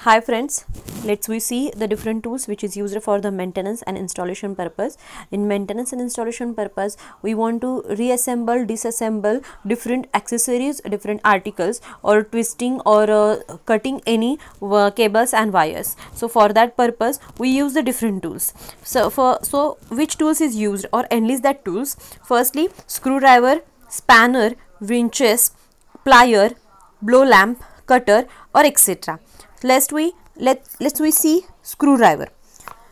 Hi friends, let's we see the different tools which is used for the maintenance and installation purpose. In maintenance and installation purpose, we want to reassemble, disassemble different accessories, different articles, or twisting or cutting any cables and wires. So for that purpose, we use the different tools. So which tools is used or enlist that tools? Firstly, screwdriver, spanner, winches, plier, blow lamp, cutter, or etc. Let's we see screwdriver.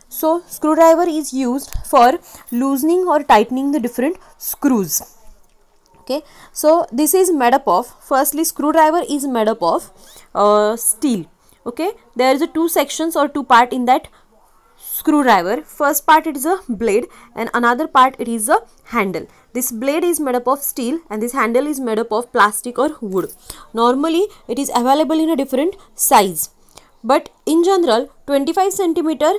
So screwdriver is used for loosening or tightening the different screws. Okay, so this is made up of, firstly screwdriver is made up of steel. Okay, there is a two sections or two part in that screwdriver. First part it is a blade and another part it is a handle. This blade is made up of steel and this handle is made up of plastic or wood. Normally it is available in a different size, but in general 25 centimeter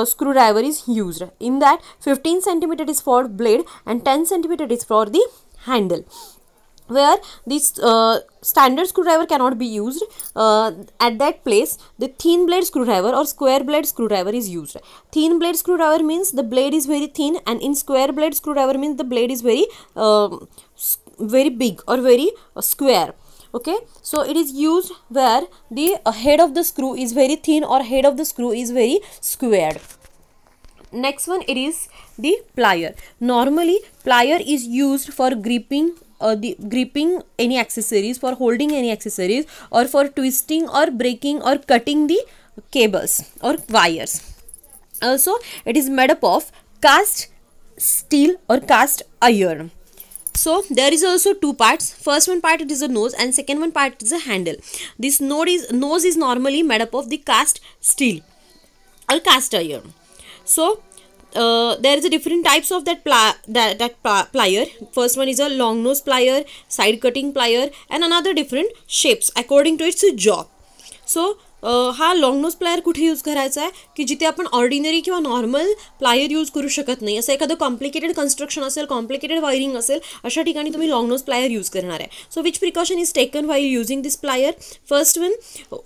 screwdriver is used. In that 15 centimeter is for blade and 10 centimeter is for the handle. Where this standard screwdriver cannot be used, at that place the thin blade screwdriver or square blade screwdriver is used. Thin blade screwdriver means the blade is very thin, and in square blade screwdriver means the blade is very big or very square. Okay, so it is used where the head of the screw is very thin or head of the screw is very squared. Next one, it is the plier. Normally plier is used for gripping any accessories, for holding any accessories, or for twisting or breaking or cutting the cables or wires. Also it is made up of cast steel or cast iron. So there is also two parts. First one part it is a nose and second one part is a handle. This nose is normally made up of the cast steel or cast iron. So there is a different types of that plier. First one is a long nose plier, side cutting plier, and another different shapes according to its jaw. So हा long knows plier कुठे use करायचा आहे की जिथे आपण ordinary किंवा normal plier use करू शकत नाही. असं एखादं कॉम्प्लिकेटेड कन्स्ट्रक्शन असेल, कॉम्प्लिकेटेड वायरिंग असेल, अशा ठिकाणी तुम्ही लॉंग नोज प्लायर यूज करणार आहे. So which precaution is taken while using this plier? First one,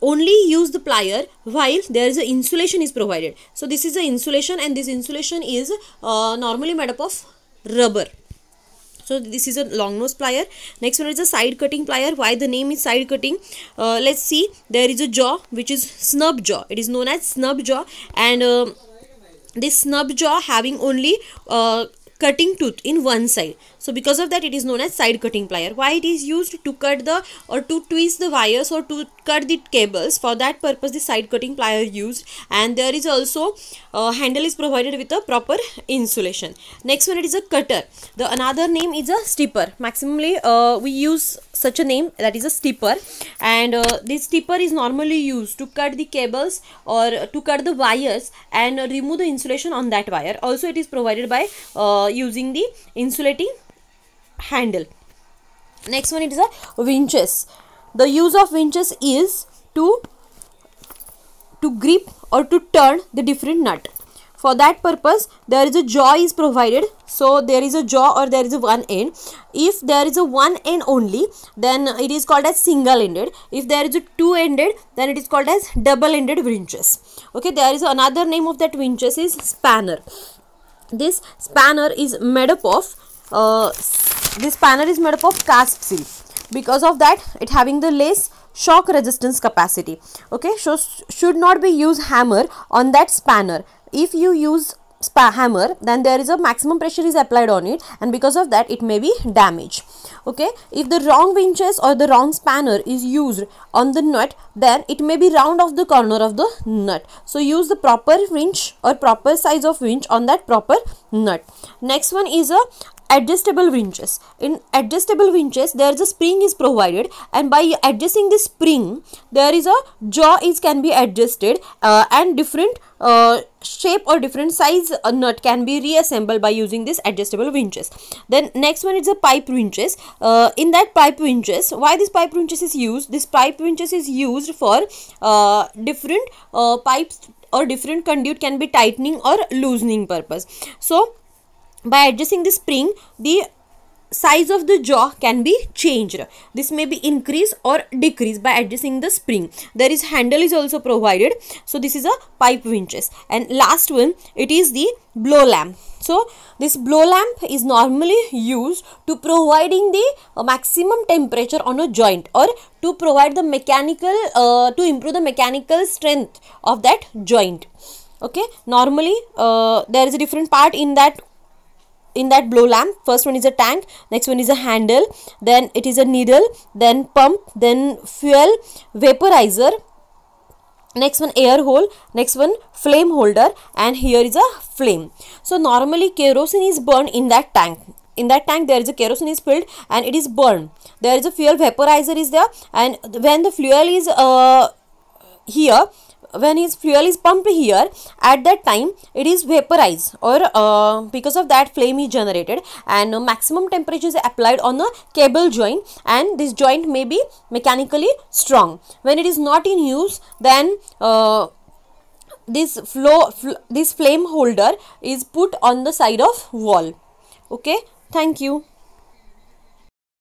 only use the plier while there is a insulation is provided. So this is the insulation and this insulation is normally made up of rubber. So this is a long nose plier. Next one is a side cutting plier. Why the name is side cutting? Let's see. There is a jaw which is snub jaw. It is known as snub jaw, and this snub jaw having only cutting tooth in one side. So because of that it is known as side cutting plier. Why it is used? To cut the or to twist the wires or to cut the cables. For that purpose the side cutting plier used. And there is also handle is provided with a proper insulation. Next one, it is a cutter. The another name is a stipper. Maximally we use such a name, that is a stipper, and this stipper is normally used to cut the cables or to cut the wires and remove the insulation on that wire. Also it is provided by using the insulating handle. Next one, it is a winches. The use of winches is to grip or to turn the different nut. For that purpose there is a jaw is provided. So there is a jaw or there is a one end. If there is a one end only, then it is called as single ended. If there is a two ended, then it is called as double ended winches. Okay, there is another name of that winches is spanner. This spanner is made up of cast steel. Because of that it having the less shock resistance capacity. Okay, so should not be use hammer on that spanner. If you use hammer, then there is a maximum pressure is applied on it, and because of that it may be damaged. Okay, if the wrong winches or the wrong spanner is used on the nut, then it may be round off the corner of the nut. So use the proper winch or proper size of winch on that proper nut. Next one is a adjustable winches. In adjustable winches there is a spring is provided, and by adjusting the spring there is a jaw is can be adjusted, and different shape or different size nut can be reassembled by using this adjustable winches. Then next one is a pipe winches. In that pipe winches, why this pipe winches is used? This pipe winches is used for different pipes or different conduit can be tightening or loosening purpose. So by adjusting the spring, the size of the jaw can be changed. This may be increased or decreased by adjusting the spring. There is handle is also provided. So this is a pipe winches. And last one, it is the blow lamp. So this blow lamp is normally used to providing the maximum temperature on a joint, or to provide the mechanical to improve the mechanical strength of that joint. Okay, normally there is a different part in that blow lamp. First one is a tank, next one is a handle, then it is a needle, then pump, then fuel vaporizer, next one air hole, next one flame holder, and here is a flame. So normally kerosene is burned in that tank. In that tank there is a kerosene is filled and it is burned. There is a fuel vaporizer is there, and when the fuel is here, when his fuel is pumped here, at that time it is vaporized, or because of that flame is generated, and maximum temperature is applied on a cable joint, and this joint may be mechanically strong. When it is not in use, then this flame holder is put on the side of wall. Okay, thank you.